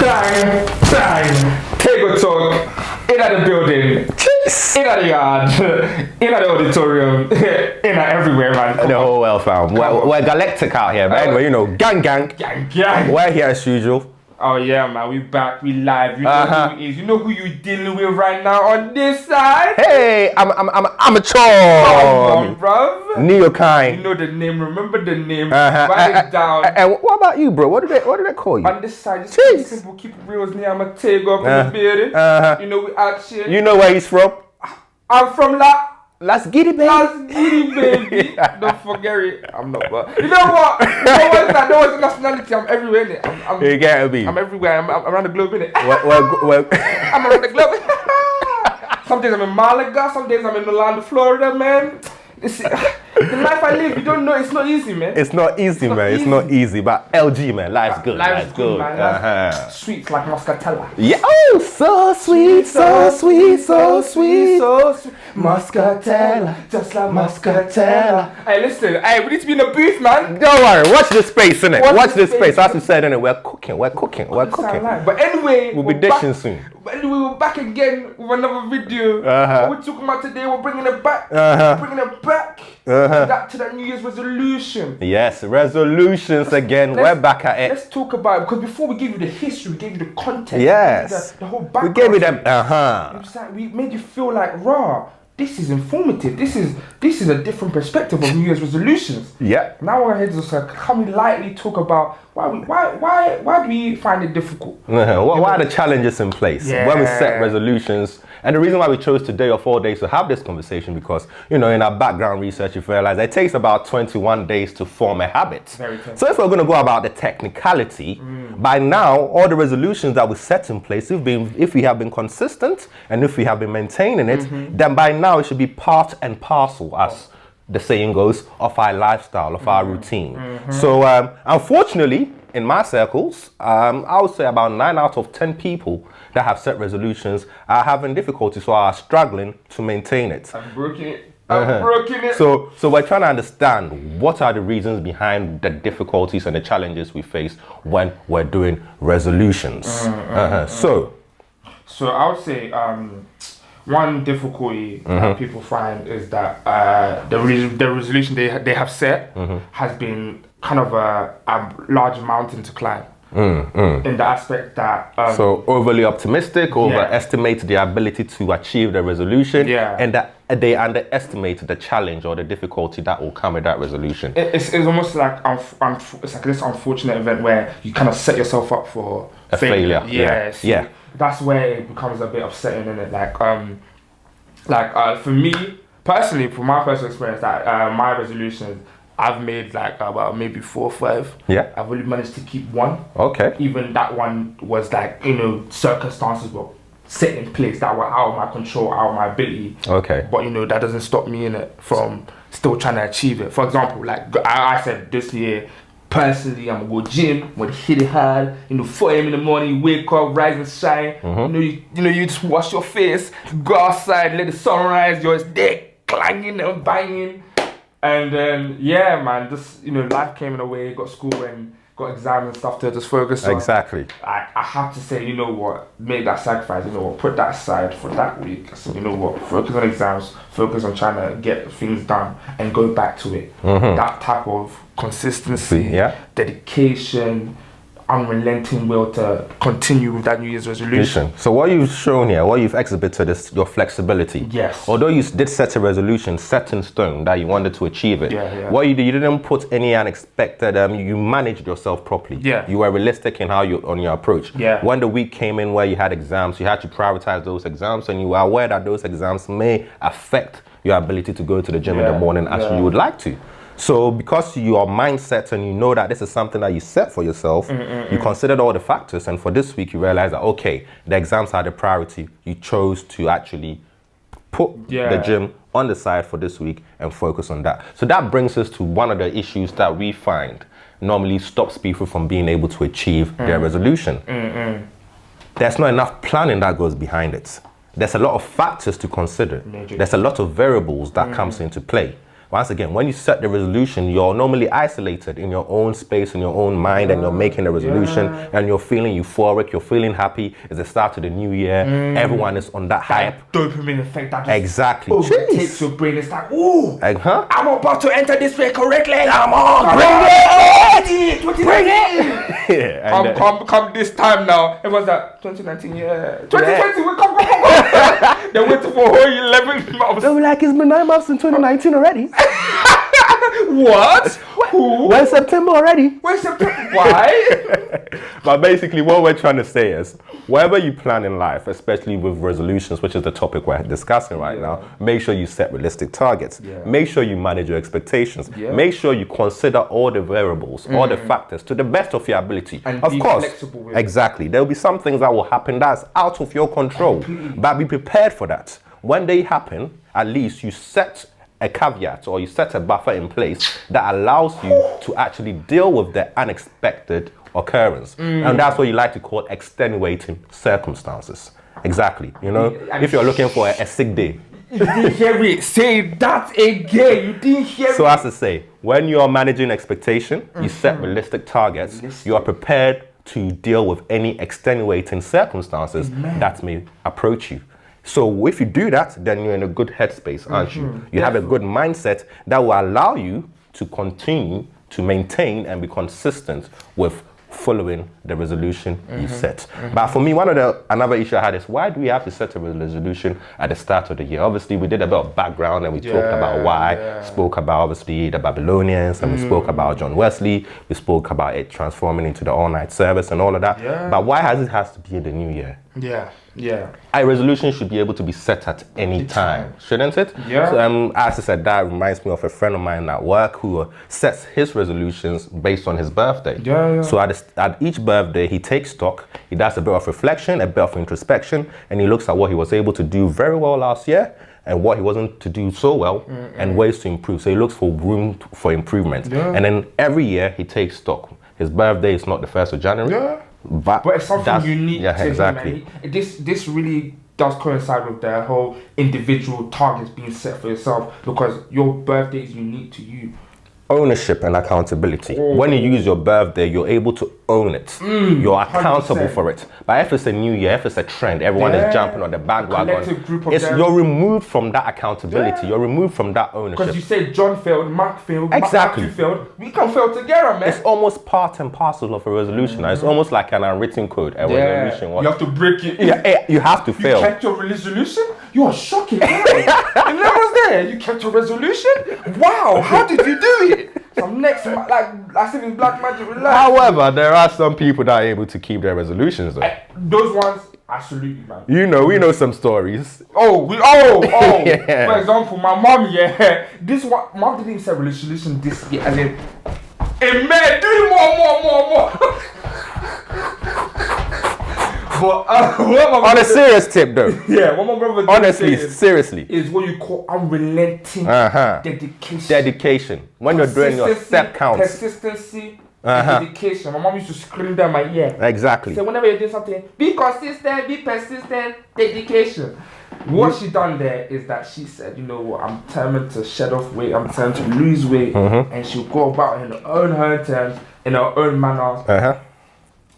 Bang, bang. Tagoe talk. In the building. Jeez. In the yard. In the auditorium. In everywhere, man. The whole world, fam. We're galactic out here, but anyway, you know, gang. We're here as usual. Oh yeah, man, we back, we live. You know who it is. You know who you dealing with right now on this side. Hey, I'm amateur. Come on, bruv. Neokind. You know the name. Remember the name. Write it down. And what about you, bro? What do they call you? On this side, just keep it simple, keep it real. Near I'm a Tagoe up in the building. You know we action. You know where he's from? I'm from Let's get it, baby. Let's get it, baby. Don't forget it. I'm not, but you know what? That? No one's nationality. I'm everywhere, innit? You get me. I'm everywhere. I'm around the globe, innit? I'm around the globe. Some days I'm in Malaga. Some days I'm in Orlando, Florida, man. The life I live, you don't know. It's not easy, man. It's not easy, man. It's not easy. But LG, man, life's good. Life's good, man. Sweets like muscatella. Yeah. Oh, so sweet, so sweet, so sweet, so sweet. Muscatella, just like muscatella. Hey, listen. Hey, we need to be in the booth, man. Don't worry. Watch this space, innit? Watch this space. As we said, innit? We're cooking. But anyway, we'll be dishing soon. But anyway, we're back again with another video. What we're talking about today, we're bringing it back. To that New Year's resolution. Yes, resolutions again. We're back at it. Let's talk about it, because before we gave you the history, we gave you the context. Yes. The whole background. We gave you them. We made you feel like, raw. This is informative. This is a different perspective of New Year's resolutions. Yeah. Now we're here to can we lightly talk about why do we find it difficult? What are the challenges in place when we set resolutions? And the reason why we chose today or 4 days to have this conversation, because, you know, in our background research, you've realized it takes about 21 days to form a habit. So if we're going to go about the technicality, by now, all the resolutions that we set in place, if we have been consistent and if we have been maintaining it, then by now it should be part and parcel, as the saying goes, of our lifestyle, of our routine. So unfortunately, in my circles, I would say about 9 out of 10 people that have set resolutions are having difficulties or are struggling to maintain it. I'm broken it. So we're trying to understand what are the reasons behind the difficulties and the challenges we face when we're doing resolutions. So I would say one difficulty that people find is that the resolution they have set has been kind of a large mountain to climb. In the aspect that so overly optimistic, overestimate their ability to achieve the resolution, and that they underestimate the challenge or the difficulty that will come with that resolution. It's almost like it's like this unfortunate event where you kind of set yourself up for a failure. Yes. Yeah. That's where it becomes a bit upsetting, isn't it? Like for me personally, from my personal experience, that my resolutions, I've made like about maybe 4 or 5. Yeah. I've only managed to keep one. Okay. Even that one was like, you know, circumstances were set in place that were out of my control, out of my ability. Okay. But you know, that doesn't stop me in it from still trying to achieve it. For example, like I said this year, personally, I'm gonna go gym, I'm gonna hit it hard. You know, 4 a.m. in the morning, you wake up, rise and shine. You just wash your face, go outside, let the sun rise, you're there clanging and banging. And then, yeah, man, just, you know, life came in a way, got school and got exams and stuff to just focus on. Exactly. I have to say, you know what, make that sacrifice, you know what, put that aside for that week. So, you know what, focus on exams, focus on trying to get things done and go back to it. That type of consistency, dedication, unrelenting will to continue with that New Year's resolution. So what you've shown here, what you've exhibited is your flexibility. Yes. Although you did set a resolution set in stone that you wanted to achieve it. What you did, you didn't put any unexpected, you managed yourself properly. You were realistic in how on your approach. When the week came in where you had exams, you had to prioritize those exams, and you were aware that those exams may affect your ability to go to the gym in the morning as you would like to. So because your mindset and you know that this is something that you set for yourself, you considered all the factors, and for this week you realize that, okay, the exams are the priority. You chose to actually put the gym on the side for this week and focus on that. So that brings us to one of the issues that we find normally stops people from being able to achieve their resolution. There's not enough planning that goes behind it. There's a lot of factors to consider. There's a lot of variables that comes into play. once again, when you set the resolution, you're normally isolated in your own space, in your own mind, and you're making a resolution, and you're feeling euphoric, you're feeling happy. It's the start of the new year. Everyone is on that hype. Dopamine effect. That just exactly. Takes your brain. It's like, ooh, I'm about to enter this way correctly. Come on, bring it. Come this time now. It was that 2019, 2020, we come. They're waiting for a whole 11 months. They were like, it's been 9 months in 2019 already. What? When September already? When September? Why? But basically what we're trying to say is, whatever you plan in life, especially with resolutions, which is the topic we're discussing right now, make sure you set realistic targets. Make sure you manage your expectations. Make sure you consider all the variables, all the factors to the best of your ability. And of be course, flexible with exactly. There will be some things that will happen that's out of your control, but be prepared for that. When they happen, at least you set a caveat or you set a buffer in place that allows you to actually deal with the unexpected occurrence. And that's what you like to call extenuating circumstances. Exactly. You know, if you're looking for a sick day. You didn't hear me say that again. You didn't hear me. So as I say, when you're managing expectation, you set realistic targets. You are prepared to deal with any extenuating circumstances that may approach you. So if you do that, then you're in a good headspace, aren't you? You have a good mindset that will allow you to continue to maintain and be consistent with following the resolution you set. But for me, another issue I had is, why do we have to set a resolution at the start of the year? Obviously, we did a bit of background and we talked about why, spoke about obviously the Babylonians, and we spoke about John Wesley, we spoke about it transforming into the all-night service and all of that. But why has to be in the new year? A resolution should be able to be set at any time, shouldn't it? So, as I said, that reminds me of a friend of mine at work who sets his resolutions based on his birthday. So at each birthday, he takes stock, he does a bit of reflection, a bit of introspection, and he looks at what he was able to do very well last year and what he wasn't to do so well and ways to improve. So he looks for room for improvement. And then every year he takes stock. His birthday is not the 1st of January. But it's something unique to exactly. him. This really does coincide with the whole individual targets being set for yourself, because your birthday is unique to you. Ownership and accountability. When you use your birthday, you're able to own it. You're accountable 100%. For it. But if it's a new year, if it's a trend, everyone is jumping on the bandwagon. You're removed from that accountability. You're removed from that ownership. Because you say John failed, Mark failed, exactly. Matthew failed. We can fail together, man. It's almost part and parcel of a resolution. It's almost like an unwritten code. A resolution. You have to break it. You have to fail. You kept your resolution? You are shocking. You was there. You kept your resolution? Wow, how did you do it? Some next, like I said in Black Magic, relax. However, there are some people that are able to keep their resolutions though. Those ones, absolutely, man. You know, we know some stories. For example, my mom, this one, mom didn't even say resolution this year, as in, hey man, do more. But on a serious tip though. What my brother honestly, seriously, is what you call unrelenting dedication. Dedication. When you're doing your step counts. Consistency, dedication. My mom used to scream down my ear. Exactly. So whenever you do something, be consistent, be persistent, dedication. What she done there is that she said, you know what, I'm determined to shed off weight, I'm determined to lose weight, and she'll go about it in her terms, in her own manner.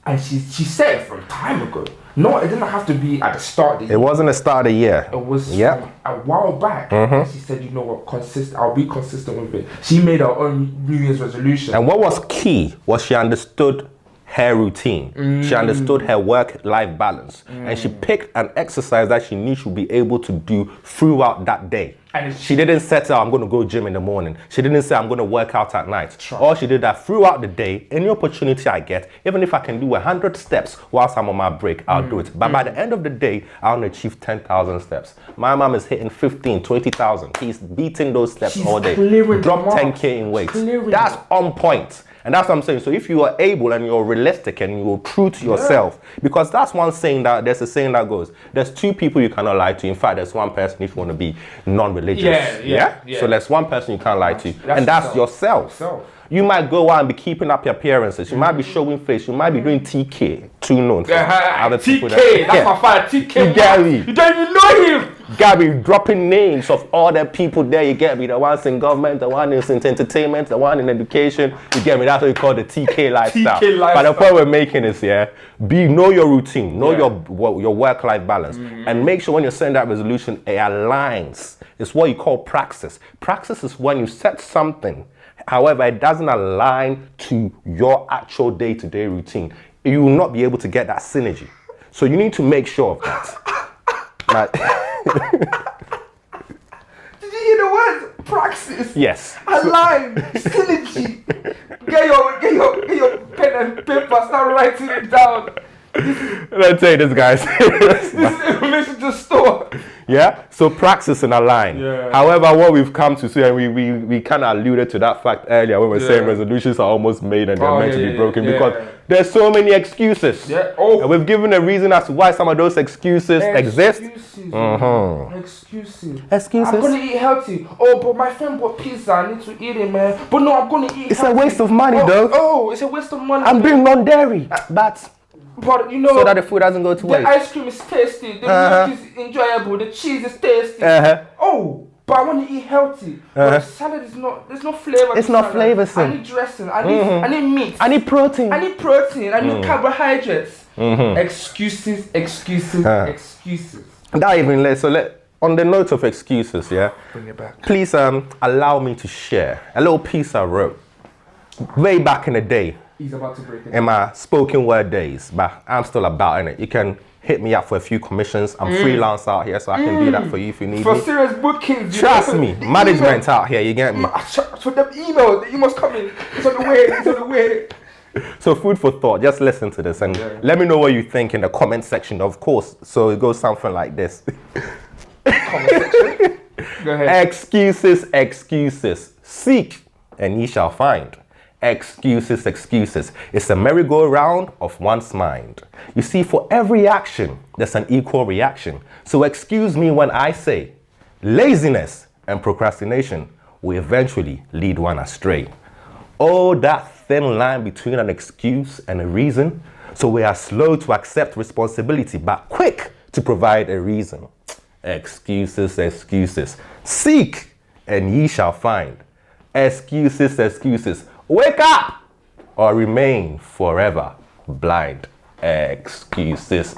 And she said it from time ago. No, it didn't have to be at the start of the year. It wasn't the start of the year. It was a while back. And she said, you know what, I'll be consistent with it. She made her own New Year's resolution. And what was key was she understood her routine. She understood her work-life balance. And she picked an exercise that she knew she would be able to do throughout that day. And she didn't set out, I'm going to go gym in the morning. She didn't say, I'm going to work out at night. All she did that throughout the day, any opportunity I get, even if I can do 100 steps whilst I'm on my break, I'll do it. But by the end of the day, I want to achieve 10,000 steps. My mom is hitting 15, 20,000. He's beating those steps all day. Drop 10K in weight. That's on point. And that's what I'm saying. So if you are able and you're realistic and you're true to yourself, because that's one saying that, there's a saying that goes, there's two people you cannot lie to. In fact, there's one person if you want to be non-religious. So there's one person you can't lie to. And that's yourself. You might go out and be keeping up your appearances. You might be showing face. You might be doing TK. Too known for other people. TK, that's my father. TK. You get me? You don't even know him. Gary dropping names of all the people there, you get me? The ones in government, the one in entertainment, the one in education, you get me? That's what we call the TK lifestyle. But the point we're making is, know your routine, know your work-life balance, and make sure when you're setting that resolution, it aligns. It's what you call praxis. Praxis is when you set something, however, it doesn't align to your actual day-to-day routine. You will not be able to get that synergy. So you need to make sure of that. Did you hear the word praxis? Yes. Align, synergy. Get your pen and paper, start writing it down. Let's say this, guys. This is information to store. Yeah, so praxis and align. Yeah. However, what we've come to see, and we kind of alluded to that fact earlier when we were saying resolutions are almost made and they're meant to be broken because there's so many excuses. Yeah. Oh. And we've given a reason as to why some of those excuses exist. Excuses. Excuses. I'm gonna eat healthy. Oh, but my friend bought pizza. I need to eat it, man. But no, I'm gonna eat. It's a waste of money, though. Oh, it's a waste of money. I'm doing non-dairy, but you know, so that the food doesn't go to waste. The ice cream is tasty. The milk is enjoyable. The cheese is tasty. Oh, but I want to eat healthy. But the salad is not. There's no flavor. It's not flavorsome. I need dressing. I need meat. I need protein. I need carbohydrates. Excuses. That even on the note of excuses, bring it back. Please allow me to share a little piece I wrote way back in the day. He's about to break it. In my spoken word days, but I'm still about it. You can hit me up for a few commissions. I'm freelance out here, so I can do that for you if you need for me. Serious bookings. Trust me, management out here, you get me? For the emails coming. It's on the way. So food for thought, just listen to this and let me know what you think in the comment section, of course. So it goes something like this. Comment section? Go ahead. Excuses. Seek and ye shall find. Excuses. It's a merry-go-round of one's mind. You see, for every action, there's an equal reaction. So excuse me when I say laziness and procrastination will eventually lead one astray. Oh, that thin line between an excuse and a reason. So we are slow to accept responsibility, but quick to provide a reason. Excuses. Seek and ye shall find. Excuses. Wake up or remain forever blind. Excuses.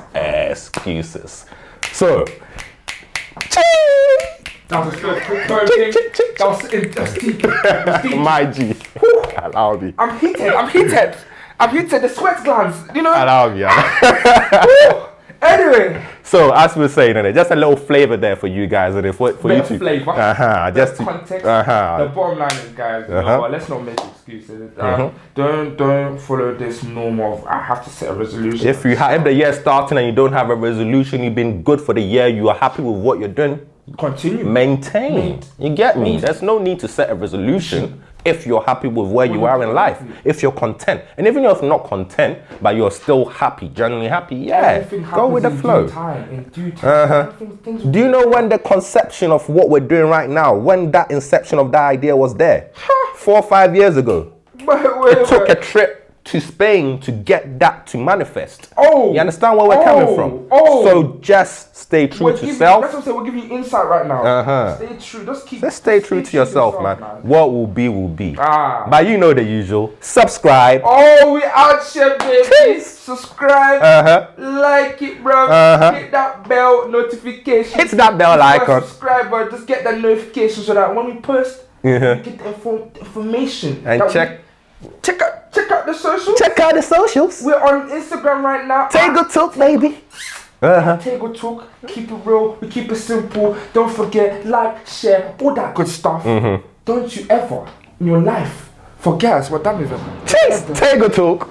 So, that was good. That was deep. My G. Allow me. I'm heated. The sweat glands. You know. Allow me. Anyway. So as we were saying, just a little flavor there for you guys, and for you to flavor. Just context. The bottom line is, guys, you know what, let's not make excuses. Don't follow this norm of I have to set a resolution. If the year starting and you don't have a resolution, you've been good for the year, you are happy with what you're doing, continue. Maintain. You get me? There's no need to set a resolution if you're happy with where you are in life, if you're content. And even if you're not content, but you're still happy, genuinely happy, go with the flow. In due time. Do you know when the conception of what we're doing right now, when that inception of that idea was there? 4 or 5 years ago. It took a trip to Spain to get that to manifest. You understand where we're coming from? So just stay true to self. That's what I'm saying. We're giving you insight right now. Stay true. Just stay true to yourself, man. What will be, will be. But you know the usual. Subscribe. We out here, baby. Subscribe. Like it, bro. Hit that bell notification. Hit that bell icon. Subscribe, bro. Just get that notification so that when we post, you get the information. And check out the socials. Check out the socials. We're on Instagram right now. Tagoe Talk, baby. Tagoe Talk. Keep it real. We keep it simple. Don't forget, like, share, all that good stuff. Don't you ever in your life forget what that is. Tagoe Talk.